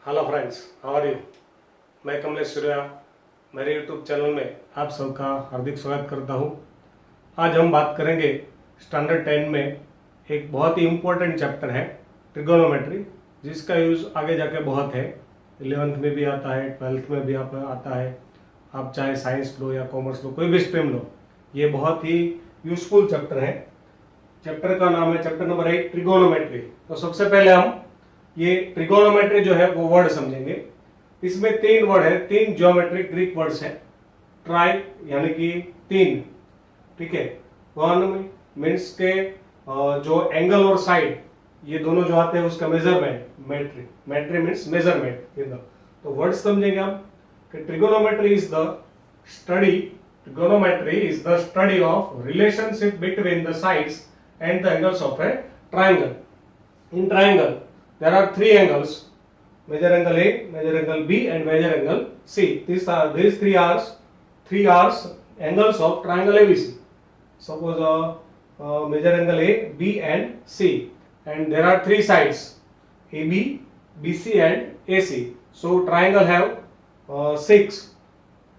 Hello friends, how are you. मैं कमलेश सूर्या, मेरे YouTube channel में आप सबका हार्दिक स्वागत करता हूं। आज हम बात करेंगे स्टैंडर्ड 10 में एक बहुत ही इम्पोर्टेंट चैप्टर है ट्रिगोनोमेट्री, जिसका यूज़ आगे जाके बहुत है। 11th में भी आता है, 12th में भी आता है। आप चाहे साइंस लो या कॉमर्स लो, कोई भी स्ट्रीम लो, ये बहुत ही यूजफुल चैप्टर है। चैप्टर का नाम है चैप्टर नंबर 8 ट्रिगोनोमेट्री। तो सबसे पहले हम ये ट्रिगोनोमेट्री जो है वो वर्ड समझेंगे। इसमें 3 वर्ड है, 3 ज्योमेट्रिक ग्रीक वर्ड्स है। ट्राई यानी कि 3, ठीक है। वन मीन्स के जो एंगल और साइड ये दोनों जो आते हैं उसका मेजरमेंट, मेट्री मीन्स मेजरमेंट। तो वर्ड समझेंगे हम कि trigonometry is the study of relationship between the sides and the angles of a triangle. In triangle, there are 3 angles: major angle A, major angle B, and major angle C. These three are angles of triangle ABC. Suppose major angle A, B, and C, and there are 3 sides: AB, BC, and AC. So triangle have 6,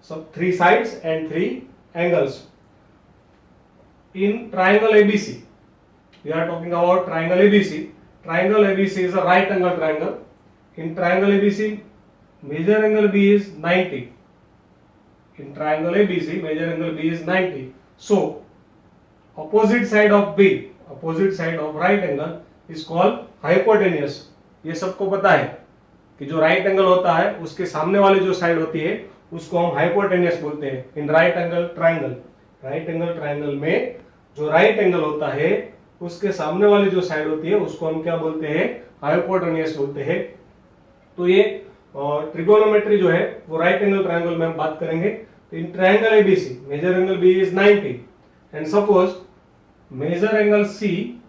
so 3 sides and 3 angles. In triangle ABC, we are talking about triangle ABC. Triangle ABC is a right angle triangle. In triangle ABC, major angle B is 90. In triangle ABC, major angle B is 90. So, opposite side of B, opposite side of right angle is called hypotenuse. ये सबको पता है कि जो right angle होता है उसके सामने वाली जो साइड होती है उसको हम हाइपोटेनियस बोलते हैं। इन राइट एंगल ट्राइंगल में जो राइट एंगल होता है उसके सामने वाली जो साइड होती है उसको हम क्या बोलते हैं? हाइपोटेनियस बोलते हैं। तो ये ट्रिगोनोमेट्री जो है वो राइट एंगल ट्रायंगल में हम बात करेंगे। तो in triangle ABC, measure angle B is 90 and suppose measure angle C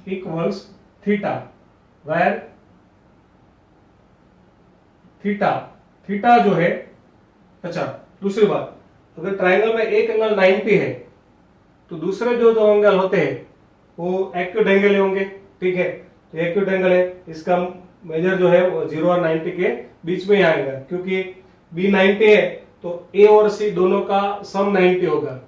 equals theta, where theta जो है, अच्छा दूसरी बात, अगर ट्रायंगल में एक एंगल 90 है तो दूसरे जो दो एंगल होते हैं वो एक्यूट एंगल होंगे, ठीक है। तो एक्यूट एंगल है, इसका मेजर जो है वो 0 और 90 के बीच में ही आएगा, क्योंकि बी 90 है तो ए और सी दोनों का सम 90 होगा।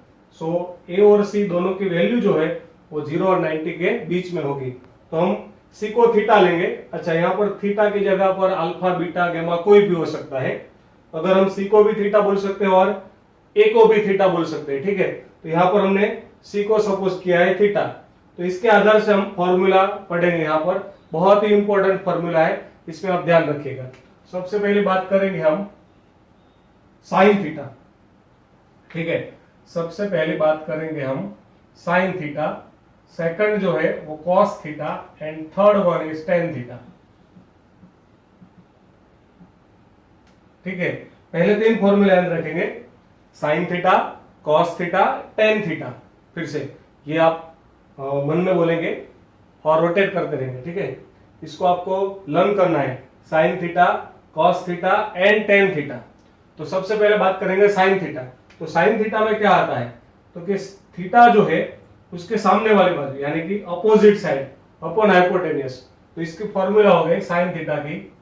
सो ए और सी दोनों की वैल्यू जो है वो 0 और 90 के बीच में होगी। तो हम सी को थीटा लेंगे। अच्छा, यहाँ पर थीटा की जगह पर अल्फा, बीटा, गामा कोई भी हो सकता है। अगर हम सी को भी थीटा बोल सकते हैं और ए को भी थीटा बोल सकते हैं, ठीक है। तो यहाँ पर हमने सी को सपोज किया है थीटा, तो इसके आधार से हम फॉर्मूला पढ़ेंगे। यहाँ पर बहुत ही इंपॉर्टेंट फॉर्मूला है, इसमें आप ध्यान रखिएगा। सबसे पहले बात करेंगे हम साइन थीटा, ठीक है। सबसे पहले बात करेंगे हम साइन थीटा, सेकंड जो है वो cos theta and third one is ten theta, ठीक है। पहले 3 फॉर्मूला याद रखेंगे: sine theta, cos theta, tan theta. फिर से ये आप मन में बोलेंगे और रोटेट करते रहेंगे, ठीक है। इसको आपको लर्न करना है, sine theta, cos theta and tan theta. तो सबसे पहले बात करेंगे साइन थीटा। तो साइन थीटा में क्या आता है? तो कि थीटा जो है उसके सामने वाली बाजू यानी कि अपोजिट साइड अपॉन हाइपोटेनियस। तो इसकी फॉर्मूला हो गई साइन थीटा की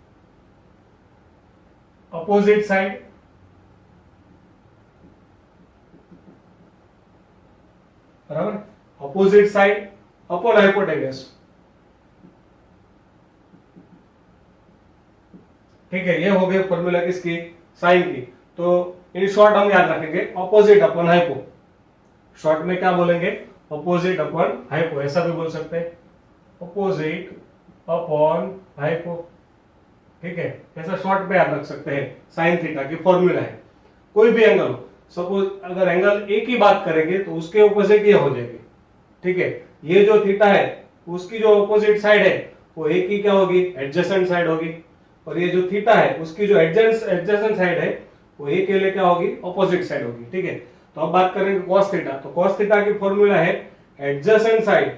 अपोजिट साइड बराबर अपोजिट साइड अपॉन हाइपोटेनियस, ठीक है। ये हो गए फॉर्मूला किसकी? साइन की। तो इन शॉर्ट हम याद रखेंगे अपोजिट अपॉन हाइपो। शॉर्ट में क्या बोलेंगे? अपोजिट अपॉन हाइपो, ऐसा भी बोल सकते हैं, अपोजिट अपॉन हाइपो, ठीक है। ऐसा शॉर्ट में याद रख सकते हैं। साइन थीटा की फॉर्मूला है, कोई भी एंगल हो। सपोज अगर एंगल ए की बात करेंगे तो उसके ऑपोजिट ये हो जाएगी, ठीक है। ये जो थीटा है उसकी जो ऑपोजिट साइड है वो ए की क्या होगी? एडजेसेंट साइड होगी। और ये जो थीटा है उसकी जो एडजेसेंट साइड है वो ए के लिए क्या होगी? ऑपोजिट साइड होगी, ठीक है। तो अब बात करेंगे कॉस थीटा। तो कॉस थीटा की फॉर्मूला है एडजेसेंट साइड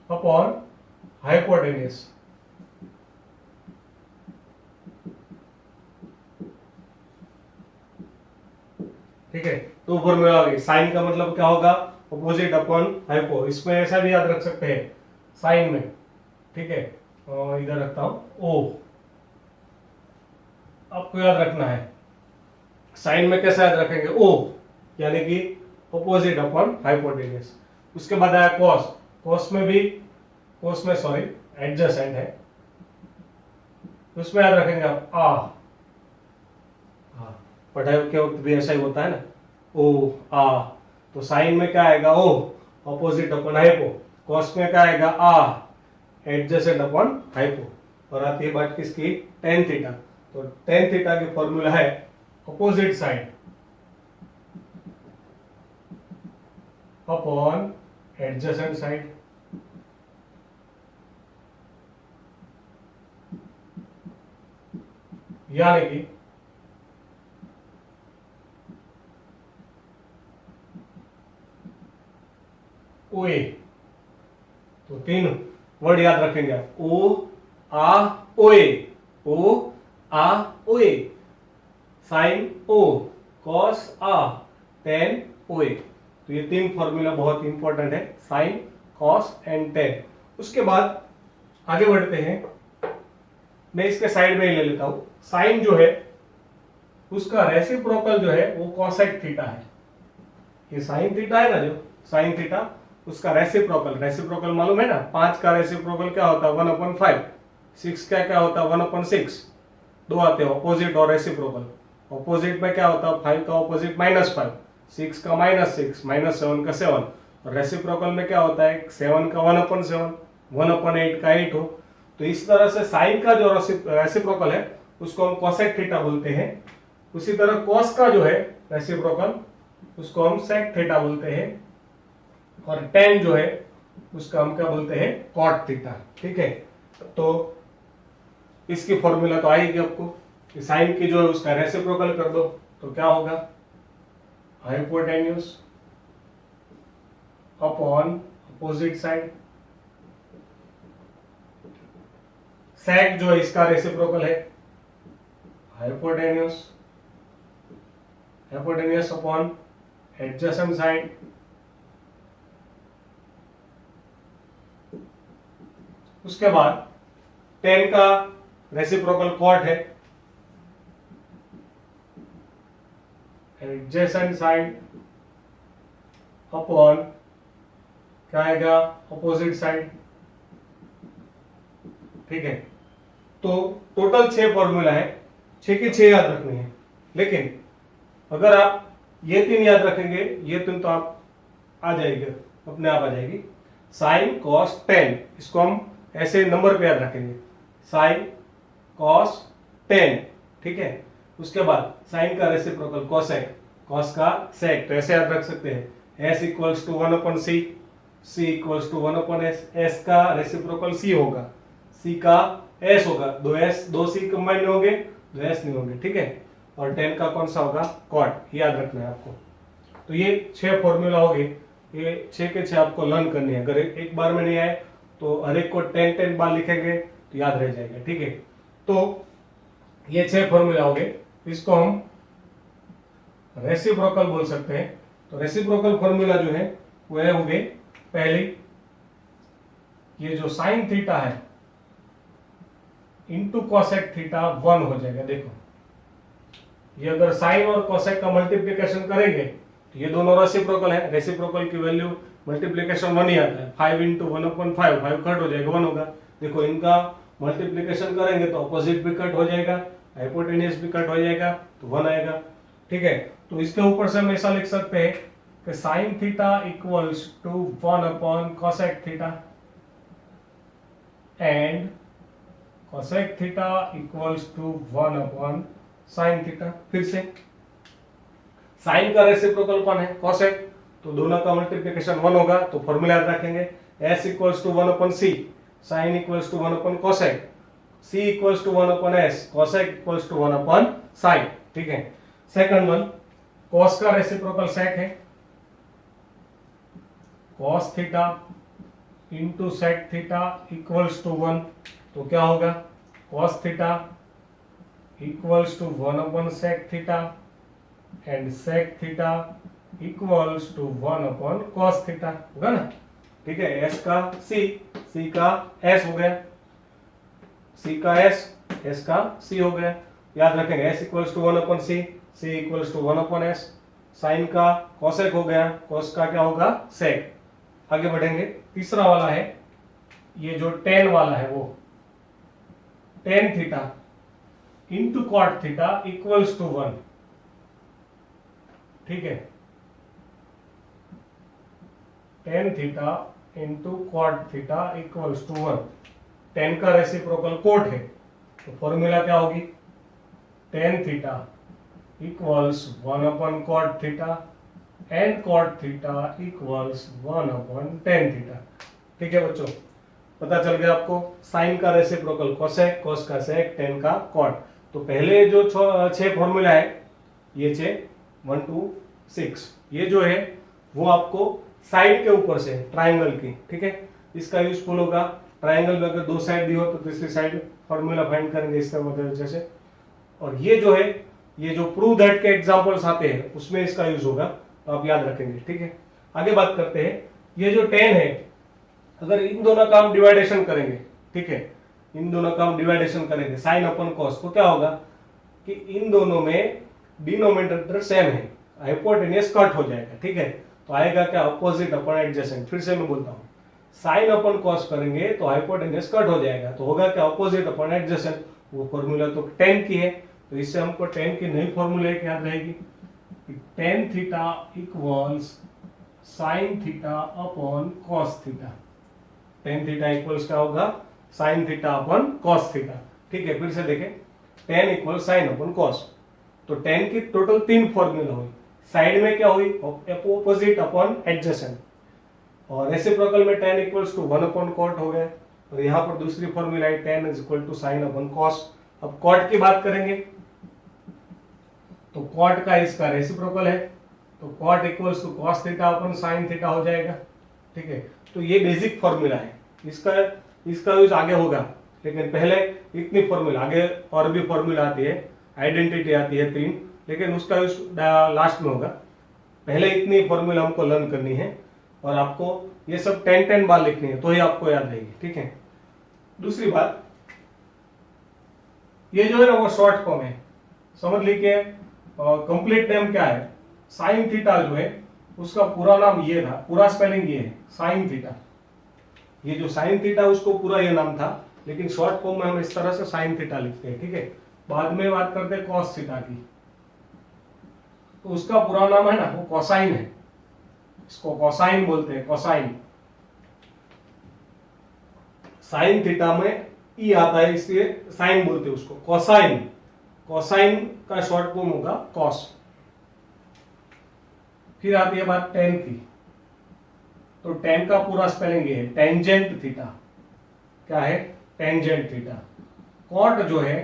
अपॉन हाइपोटेनियस, ठीक है। तो फॉर्मूला आ गई। साइन का मतलब क्या होगा? Opposite upon hypo. इसमें ऐसा भी याद रख सकते हैं साइन में, ठीक है, और इधर रखता हूं ओ। आपको याद रखना है साइन में कैसे याद रखेंगे, ओ यानी कि ऑपोजिट अपॉन हाइपोटेन्यूज। उसके बाद आया कॉस, कॉस में सॉरी एडजेसेंट है, उसमें याद रखेंगे आप आ, पढ़ाई के वक्त भी ऐसा ही होता है ना, ओ आ। तो साइन में क्या आएगा ओ, ऑपोजिट अपॉन हाइपो। कॉस में क्या आएगा आ, एडजेसेंट अपॉन हाइपो। और आती है बात किसकी, टेन थीटा। तो टेन थीटा की फॉर्मूला है opposite side upon adjacent side. यानी कि ओ ए। तो तीन वर्ड याद रखेंगे आप, ओ आ ओ ए, ओ आ ओ ए, साइन ओ, कॉस आ, टेन ओ ए। तो ये तीन फॉर्मूला बहुत इंपॉर्टेंट है, साइन कॉस एंड टेन। उसके बाद आगे बढ़ते हैं, मैं इसके साइड में ही ले लेता हूं। साइन जो है उसका रेसिप्रोकल जो है वो कॉसेक थीटा है। ये साइन थीटा है ना, जो साइन थीटा उसका रेसिप्रोकल मालूम है ना, 5 का रेसिप्रोकल क्या होता है 1/5, 6 का क्या होता है 1/6। दो आते हैं ऑपोजिट और रेसिप्रोकल। ऑपोजिट में क्या होता है 5 का ऑपोजिट -5, 6 का -6, -7 का 7। और रेसिप्रोकल में क्या होता है 7 का 1/7, 1/8 का 8 हो। तो इस तरह से साइन का जो रेसिप्रोकल है उसको हम कोसेक थीटा बोलते हैं। उसी तरह कॉस का जो है रेसिप्रोकल उसको हम सेक थीटा बोलते हैं। और टेन जो है उसका हम क्या बोलते हैं कॉट थीटा, ठीक है। तो इसकी फॉर्मूला तो आएगी आपको, साइन की जो है उसका रेसिप्रोकल कर दो तो क्या होगा, हाइपोटेन्यूज अपॉन अपोजिट साइड। सेक जो है इसका रेसिप्रोकल है हाइपोटेन्यूज अपॉन एडजेसेंट साइड। उसके बाद टेन का रेसिप्रोकल कॉट है, एडजेसेंट साइड अपॉन क्या आएगा अपोजिट साइड, ठीक है। तो टोटल 6 फॉर्मूला है, 6 की 6 याद रखनी है। लेकिन अगर आप ये 3 याद रखेंगे, ये 3 तो आप आ जाएगी, अपने आप आ जाएगी। साइन कॉस टेन, इसको हम ऐसे नंबर पे याद रखेंगे, साइन कॉस टेन, ठीक है। उसके बाद साइन का रेसिप्रोकल कोसेक, कॉस का सेक, तो ऐसे याद रख सकते हैं s equals to 1/c, c equals to 1/s। s का रेसिप्रोकल c होगा, c का s होगा, दो c कंबाइन नहीं होंगे, दो s नहीं होंगे, ठीक है। और टेन का कौन सा होगा कॉट, याद रखना है आपको। तो ये 6 फॉर्मूला हो गए, ये 6 के 6 आपको लर्न करनी है। अगर एक बार में नहीं आए तो हर एक को 10 बार लिखेंगे तो याद रह जाएगा, ठीक है। तो ये 6 फॉर्मूला हो गए, इसको हम रेसिप्रोकल बोल सकते हैं। तो रेसिप्रोकल फॉर्मूला जो है वो हो गए, पहले ये जो साइन थीटा है इंटू कोसेक थीटा 1 हो जाएगा। देखो ये अगर साइन और कोसेक का मल्टीप्लिकेशन करेंगे तो ये दोनों रेसिप्रोकल है, रेसिप्रोकल की वैल्यू मल्टीप्लिकेशन 1 ही आता है। 5 इंटू 1/5, 5 कट हो जाएगा 1 होगा। देखो इनका मल्टीप्लिकेशन करेंगे तो अपोजिट भी कट हो जाएगा, हाइपोटेन्यूज भी कट हो जाएगा, तो 1 आएगा, ठीक है। तो इसके ऊपर से हम ऐसा लिख सकते हैं कि sine theta equals to 1 cosec theta and cosec theta equals to 1 sine theta. फिर से साइन का रेसिप्रोकल कौन है कोसेक, तो दोनों का मल्टीप्लिकेशन 1 होगा, तो फॉर्मूला याद रखेंगे s equals to 1/c, sine equals to 1/कोसेक, c equals to 1/s, cosec equals to 1/sin, ठीक है। सेकंड वन cos का रेसिप्रोकल sec है, cos theta into sec theta equals to 1, तो क्या होगा cos theta equals to 1/sec theta and sec theta equals to 1/cos theta, होगा ना। ठीक है, एस का सी, सी का एस हो गया, सी का एस, एस का सी हो गया। याद रखेंगे S equals to 1 upon C equals to 1 upon S. Sine का कोसेक हो गया, कोस का क्या होगा सेक। आगे बढ़ेंगे, तीसरा वाला है ये जो टेन वाला है, वो tan theta into cot theta equals to 1। ठीक है, tan theta into cot theta equals to 1। Tan का रेसिप्रोकल कोट है, तो फॉर्मूला क्या होगी, tan theta equals 1 upon cot theta and cot theta equals 1 upon tan theta. ठीक है बच्चों, पता चल गया आपको। साइन का रेसिप्रोकल कोसेक, कोस का सेक, टेन का कॉट। तो पहले जो 6 फॉर्मूला है, ये 6 1 2 6, ये जो है वो आपको साइड के ऊपर से ट्राइंगल की, ठीक है, इसका यूजफुल होगा। ट्राइंगल में अगर 2 साइड दी हो तो तीसरी साइड फॉर्मूला फाइंड करेंगे इस तरह से। और ये जो है, ये जो प्रूव दैट के एग्जांपल्स आते हैं उसमें इसका यूज होगा, तो आप याद रखेंगे। ठीक है, आगे बात करते हैं। ये जो 10 है, अगर इन दोनों का हम डिवाइडेशन करेंगे, ठीक है, इन दोनों का हम डिवाइडेशन करेंगे साइन अपन कॉस, तो क्या होगा कि इन दोनों में डिनोमिनेटर सेम है, हाइपोटेन्यूस कट हो जाएगा। ठीक है, तो आएगा क्या, अपोजिट अपन एडजेसेंट। फिर से मैं बोलता हूँ, साइन अपन कॉस करेंगे तो हाइपोटेन्यूस कट हो जाएगा, तो होगा क्या, अपोजिट अपन एडजेसेंट। वो फॉर्मूला तो 10 की है, तो इससे हमको 10 की नई फॉर्मूला याद रहेगी, ten theta equals sine theta upon cos theta. Ten theta equals क्या होगा, sine theta upon cos theta. ठीक है, फिर से देखें, ten equal sign upon cos, तो 10 की टोटल 3 फॉर्मूला हुई। साइड में क्या हुई, अपोजिट अपॉन एडजेसेंट, और रेसिप्रोकल में 10 इक्वल्स टू 1 अपॉन कॉट हो गया। और यहाँ पर दूसरी फॉर्मूला है 10 is equal to sine upon cos. अब कॉट की बात करेंगे तो कॉट का इसका रेसिप्रोकल है, तो cot equals to cos theta upon sine theta हो जाएगा। ठीक है, तो ये बेसिक फॉर्मूला है, इसका यूज आगे होगा, लेकिन पहले इतनी फॉर्मूला, आगे और भी फॉर्मूला आती है, आइडेंटिटी आती है 3, लेकिन उसका यूज लास्ट में होगा। पहले इतनी फॉर्मूला हमको लर्न करनी है, और आपको ये सब 10 बार लिखनी है, तो ही आपको याद रहेगी। ठीक है, दूसरी बात, ये जो है ना वो शॉर्ट फॉर्म है, समझ लीजिए। कंप्लीट नेम क्या है, साइन थीटा जो है उसका पूरा नाम ये था, पूरा स्पेलिंग ये है साइन थीटा। ये जो साइन थीटा उसको पूरा ये नाम था, लेकिन शॉर्ट फॉर्म में हम इस तरह से साइन थीटा लिखते हैं। ठीक है, बाद में बात करते हैं कॉस थीटा की, तो उसका पूरा नाम है ना वो कोसाइन है, इसको कोसाइन बोलते हैं, कोसाइन। साइन थीटा में ई आता है, इसलिए साइन बोलते हैं उसको, कोसाइन। कोसाइन का शॉर्ट फॉर्म होगा कॉस। फिर आती है बात टेन की, तो टेन का पूरा स्पेलिंग ये है टेंजेंट थीटा। क्या है, टेंजेंट थीटा। कॉट जो है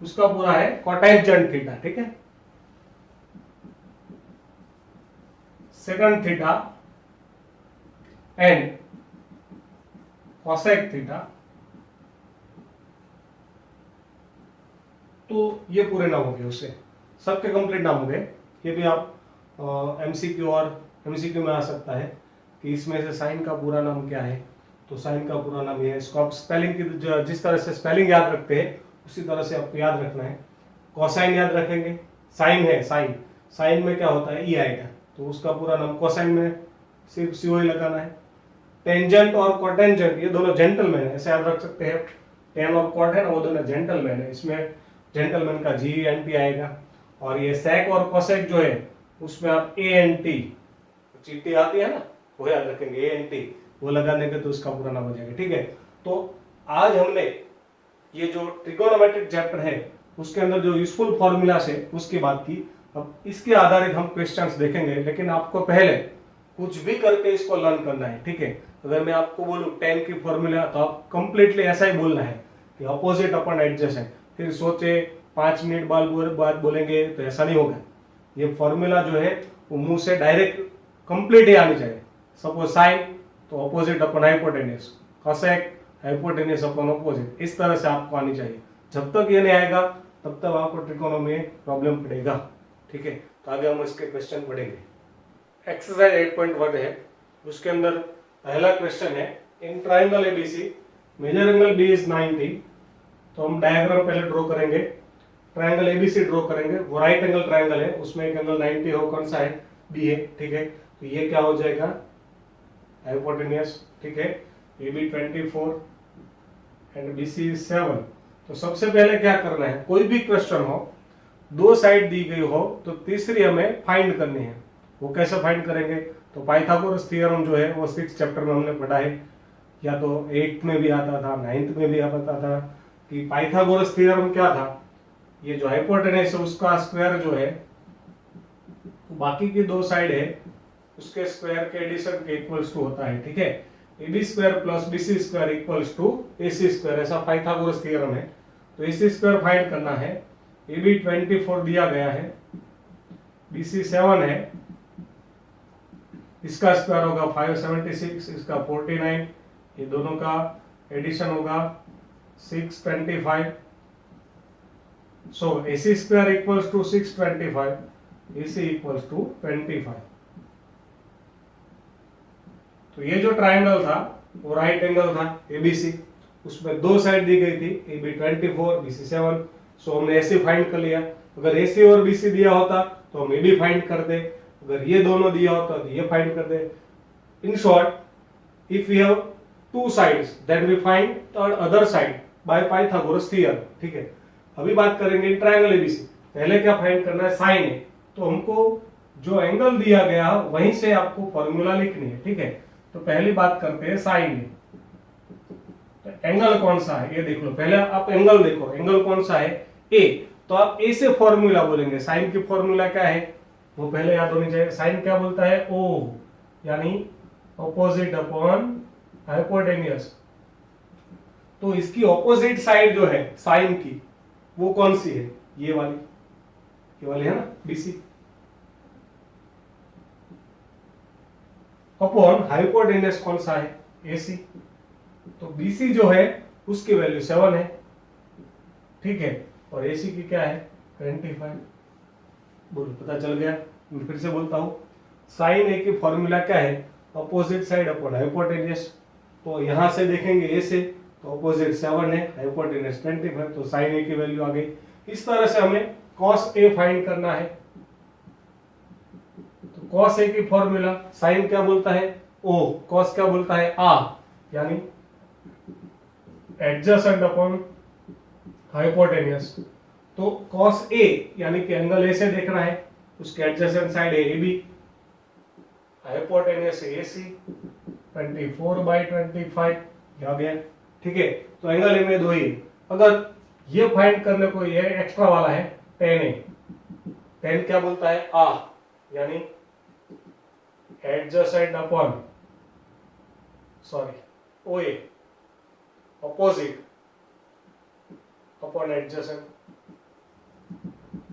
उसका पूरा है कोटेंजेंट थीटा। ठीक है, second theta and cosec theta, तो ये पूरे नाम हो गए, उससे सबके कंप्लीट नाम हो गए। ये भी आप एमसीक्यू और एमसीक्यू में आ सकता है कि इसमें से साइन का पूरा नाम क्या है, तो साइन का पूरा नाम ये है। इसको आप स्पेलिंग की जिस तरह से स्पेलिंग याद रखते हैं उसी तरह से आपको याद रखना है। कोसाइन याद रखेंगे, साइन है, साइन, साइन में क्या होता है, ई आएगा, तो उसका पूरा नाम, कोसाइन में सिर्फ सी ही लगाना है। टेंजेंट और कोटेंजेंट ये दोनों जेंटलमैन है, ऐसे याद रख सकते हैं। टेन और कॉट है ना, वो दोनों जेंटलमैन है, इसमें जेंटलमैन का GNT आएगा। और ये सेक और कोसेक जो है उसमें आप ANT, चीटी आती है ना, वो याद रखेंगे, ANT वो लगाने के तो उसका पूरा नाम हो जाएगा। ठीक है, तो आज हमने ये जो ट्रिगोनोमेट्रिक चैप्टर है उसके अंदर जो यूजफुल फॉर्मूला है उसकी बात की। अब इसके आधारित हम क्वेश्चंस देखेंगे, लेकिन आपको पहले कुछ भी करके इसको लर्न करना है। ठीक है, अगर मैं आपको बोलूं 10 की फॉर्मूला, तो आप कंप्लीटली ऐसा ही बोलना है कि अपोजिट अपन एडजेसेंट, फिर सोचे 5 मिनट बाद बोलेंगे तो ऐसा नहीं होगा। ये फॉर्मूला जो है वो मुंह से डायरेक्ट कंप्लीट ही आनी चाहिए। सपोज साइन तो अपोजिट अपन हाइपोटेन्यूस, कोसेक हाइपोटेन्यूस अपन अपोजिट, इस तरह से आपको आनी चाहिए। जब तक ये नहीं आएगा तब तक आपको ट्रिकोनोमी में प्रॉब्लम पड़ेगा। ठीक है, तो आगे हम इसके क्वेश्चन पढ़ेंगे। एक्सरसाइज 8.1 है, उसके अंदर पहला क्वेश्चन है in triangle ABC measure angle B is 90। तो हम डायग्राम पहले ड्रॉ करेंगे, ट्राइंगल एबीसी ड्रॉ करेंगे। वो राइट एंगल ट्राइंगल है, उसमें एक एंगल 90 हो, कौन सा है? बी है, ठीक है। तो ये क्या हो जाएगा? हाइपोटेनियस, ठीक है। AB 24 and BC 7। तो सबसे पहले क्या करना है, कोई भी क्वेश्चन हो, दो साइड दी गई हो तो तीसरी हमें फाइंड करनी है। वो कैसे फाइंड करेंगे? तो पाइथागोरस थ्योरम जो है वो 6th चैप्टर में हमने पढ़ा है, या तो 8th में भी आता था, 9th में भी आता था कि पाइथागोरस थ्योरम क्या था, ये जो हाइपोटेनस है उसका स्क्वायर जो है बाकी की दो साइड है उसके स्क्वायर के एडिशन के इक्वल्स टू होता है, ठीक है। AB square plus BC square equals to AC square, ऐसा पाइथागोरस थ्योरम है। तो AC स्क्वायर फाइंड करना है। AB 24 दिया गया है, BC 7 है, इसका स्क्वायर होगा 576, इसका 49, ये दोनों का एडिशन होगा 625। So AC square equals to 625, AC equals to 25। तो ये जो ट्राइंगल था वो राइट एंगल था ABC, उसमें दो साइड दी गई थी, AB 24 BC 7। सो हमने AC फाइंड कर लिया। अगर AC और BC दिया होता तो हम AB फाइंड करते, अगर ये दोनों दिया होता तो ये फाइंड करते। In short, if we have two sides then we find the other side by Pythagoras theorem, ठीक है। अभी बात करेंगे ट्राइंगल ABC। पहले क्या फाइंड करना है? साइन है। तो हमको जो एंगल दिया गया वहीं से आपको फॉर्मूला लिखनी है, ठीक है। तो पहली बात करते हैं साइन। तो एंगल कौन सा है ये देख लो, पहले आप एंगल देखो, एंगल कौन सा है? A। तो आप A से फॉर्मूला बोलेंगे। साइन की फॉर्मूला क्या है वो पहले याद होनी चाहिए। साइन क्या बोलता है? O, यानी ऑपोजिट अपॉन हाइपोटेनियस। तो इसकी ऑपोजिट साइड जो है साइन की वो कौन सी है? ये वाली है ना, BC। अपॉन हाइपोटेनस कौन सा है? AC। तो BC जो है उसकी वैल्यू 7 है, ठीक है, और AC की क्या है? 25। बोलो, पता चल गया? मैं फिर से बोलता हूं, साइन A की फॉर्मूला क्या है? Opposite side upon hypotenuse. तो यहां से देखेंगे A से, तो अपोजिट 7 है, हाइपोटेनस 25, तो साइन A की वैल्यू आ गई। इस तरह से हमें cos A फाइंड करना है। तो cos A की फॉर्मूला, साइन क्या बोलता है? O, cos क्या बोलता है? A, यानी एडजेसेंट अपॉन हाइपोटेनियस। तो cos A यानी कि एंगल A से देखना है, उसके एडजेसेंट साइड है AB, हाइपोटेनियस है AC, 24/25 आ गया, ठीक है। तो एंगल A में दो ही। अगर ये फाइंड करने को ये एक्स्ट्रा वाला है tan A, tan क्या बोलता है? A, यानी adjacent upon OA, opposite upon adjacent.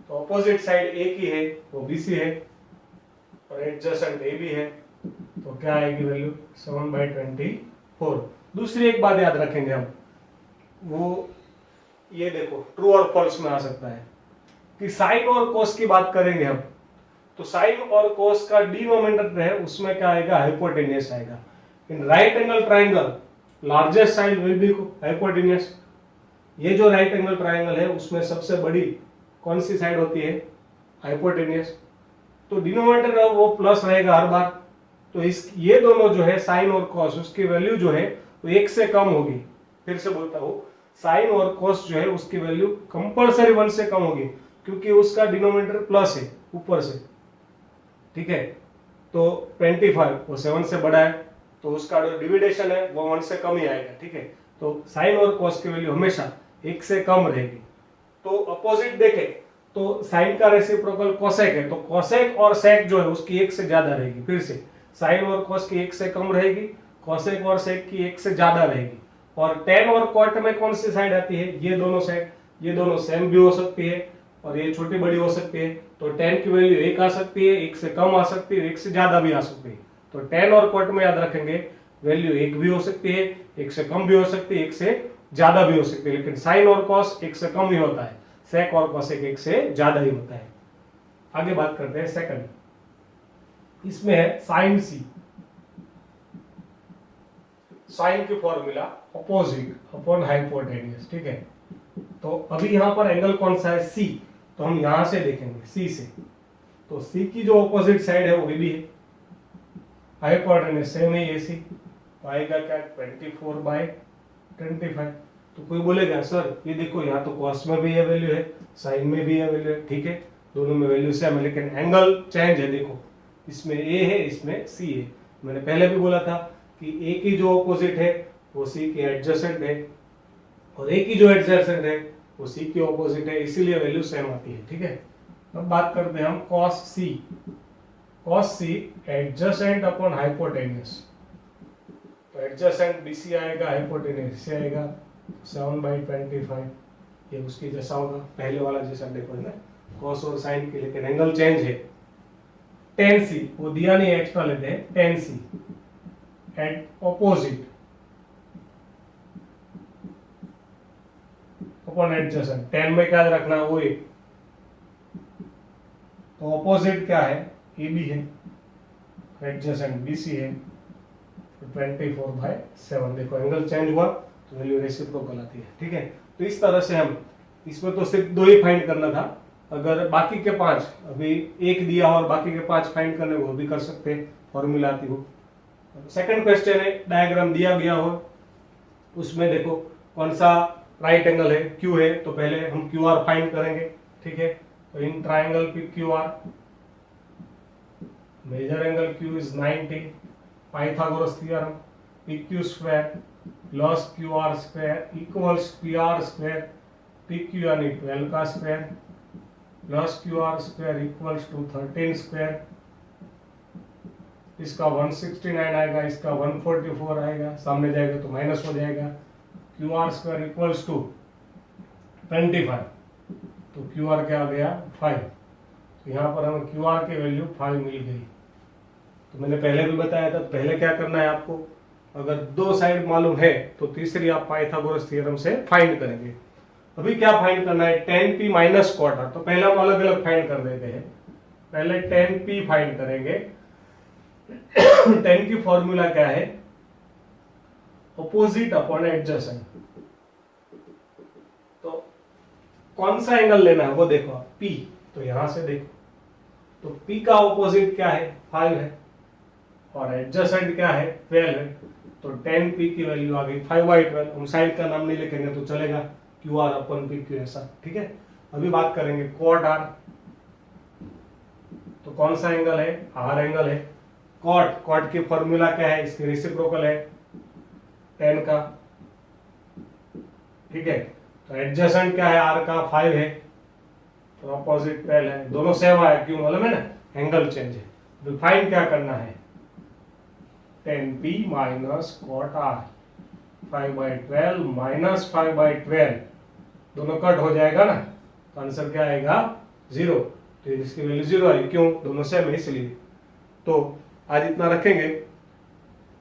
तो ऑपोजिट साइड A की है वो BC है और एडजेसेंट AB है, तो क्या आएगी वैल्यू? 7/24। दूसरी एक बात याद रखेंगे हम, वो ये देखो ट्रू और फॉल्स में आ सकता है कि साइन और कोस की बात करेंगे हम, तो साइन और कोस का डिनोमिनेटर है उसमें क्या आएगा? हाइपोटेनियस आएगा। In right angle triangle largest side will be hypotenuse. ये जो राइट एंगल ट्राइंगल है उसमें सबसे बड़ी कौन सी साइड होती है? हाइपोटेनियस। तो डिनोमिनेटर वो प्लस रहेगा हर बार। तो इस ये दोनों जो है साइन और कॉस, उसकी वैल्यू जो है वो 1 से कम होगी। फिर से बोलता हूं, साइन और कॉस जो है उसकी वैल्यू कंपलसरी 1 से कम होगी, क्योंकि उसका डिनोमिनेटर प्लस है ऊपर से, ठीक है। तो 25 वो 7 से बड़ा है, तो उसका जो डिविडेशन है वो 1 से कम ही आएगा, ठीक है। तो साइन और कॉस की वैल्यू हमेशा 1 से कम रहेगी। तो अपोजिट देखें तो साइन का रेसिप्रोकल कोसेक है, तो कोसेक और सेक जो है उसकी 1 से ज्यादा रहेगी। फिर से साइन और कॉस की 1 से कम रहेगी, कोसेक और सेक की 1 से ज्यादा रहेगी। और टेन और कॉट में कौन सी साइड आती है? ये दोनों साइड, ये दोनों सेम भी हो सकती है और ये छोटी बड़ी हो सकती है। तो टेन की वैल्यू 1 आ सकती है, 1 से कम आ सकती है, 1 से ज्यादा भी आ सकती है। तो टेन और कॉट में याद रखेंगे वैल्यू 1 भी हो सकती है, 1 से कम भी हो सकती है, 1 से ज्यादा भी हो सकती है। लेकिन साइन और कॉस 1 से कम ही होता है, सेक और कोसेक 1 से ज्यादा ही होता है। आगे बात करते हैं सेकंड, इसमें है साइन सी। साइन की फॉर्मूला अपोजिट अपॉन हाइपोटेन्यूज, ठीक है। तो अभी यहां पर एंगल कौन सा है, सी, तो हम यहां से देखेंगे सी से, तो सी की जो अपोजिट साइड है वो भी है, हाइपोटेन्यूज सेम है AC, तो आएगा क्या 24/25। तो कोई बोलेगा सर ये देखो यहाँ तो कॉस में भी ये वैल्यू है, साइन में भी ये वैल्यू है, ठीक है, दोनों में वैल्यू सेम है, लेकिन एंगल चेंज है। देखो इसमें A है, इसमें C है। मैंने पहले भी बोला था कि A की जो अपोजिट है वो C के एडजेसेंट है, और A की जो एडजेसेंट है वो C के अपोजिट है, इसीलिए वैल्यू सेम आती है, ठीक है। अब बात करते हैं हम cos C। cos C adjacent upon hypotenuse, तो एडजेसेंट BC आएगा, हाइपोटेन्यूज से आएगा 7/25, ये उसकी जैसा होगा, पहले वाला जैसा देखो है ना, cos और sin की, लेकिन एंगल चेंज है। tan C वो दिया नहीं, एक्स्ट्रा लेते हैं, tan C at opposite upon adjacent, tan में क्या रखना है वो एक, तो ऑपोजिट क्या है, AB है, एडजेसेंट BC है, 24/7। देखो एंगल चेंज हुआ तो वैल्यू रेसिप्रोकल आती है, ठीक है। तो इस तरह से हम, इसमें तो सिर्फ 2 ही फाइंड करना था, अगर बाकी के 5 अभी एक दिया और बाकी के 5 फाइंड करने वो भी कर सकते हैं, फॉर्मूला आती हो। सेकंड क्वेश्चन है, डायग्राम दिया गया हो, उसमें देखो कौन सा राइट एंगल है, Q है, तो पहले हम QR फाइंड करेंगे, ठीक है। तो in triangle PQR measure angle Q is 90, Pythagoras theorem, PQ square plus QR square equals PR square, PQ यानी 12 का square plus QR square equals to 13 square, इसका 169 आएगा, इसका 144 आएगा, सामने जाएगा तो माइनस हो जाएगा, QR स्क्वायर इक्वल्स टू 25, तो QR क्या आ गया 5, तो यहाँ पर हमें QR की वैल्यू 5 मिल गई। तो मैंने पहले भी बताया था, पहले क्या करना है आपको, अगर 2 साइड मालूम है तो तीसरी आप पाइथागोरस थ्योरम से फाइंड करेंगे। अभी क्या फाइंड करना है, tan P माइनस क्वार्टर, तो पहले हम अलग अलग फाइंड कर देते हैं। पहले tan P फाइंड करेंगे। tan की फॉर्मूला क्या है, अपोजिट अपॉन एडजेसेंट, तो कौन सा एंगल लेना है वो देखो आप, P, तो यहां से देखो, तो P का अपोजिट क्या है 5 है, और एडजेसेंट क्या है 12 है, तो tan P की वैल्यू आ गई 5/12। हम साइड का नाम नहीं लिखेंगे तो चलेगा, QR अपन PQ ऐसा, ठीक है। अभी बात करेंगे cot R, तो कौन सा एंगल है, R एंगल है। cot की फॉर्मूला क्या है, इसकी रेसिप्रोकल है tan का, ठीक है। तो एडजेसेंट क्या है, R का 5 है, तो अपोजिट 12 है, दोनों सेम आया, क्यों मालूम है ना, एंगल चेंज है। तो फाइंड क्या करना है, tan P minus cot R, 5/12 minus 5/12, दोनों कट हो जाएगा ना, तो आंसर क्या आएगा 0, तो इसकी वैल्यू 0 आई, क्यों, दोनों सेम है इसलिए। तो आज इतना रखेंगे,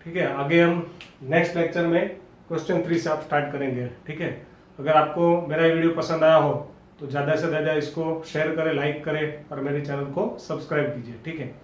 ठीक है। आगे हम नेक्स्ट लेक्चर में क्वेश्चन 3 से आप स्टार्ट करेंगे, ठीक है। अगर आपको मेरा वीडियो पसंद आया हो तो ज़्यादा से ज़्यादा इसको शेयर करें, लाइक करें और मेरे चैनल को सब्सक्राइब कीजिए, ठीक है।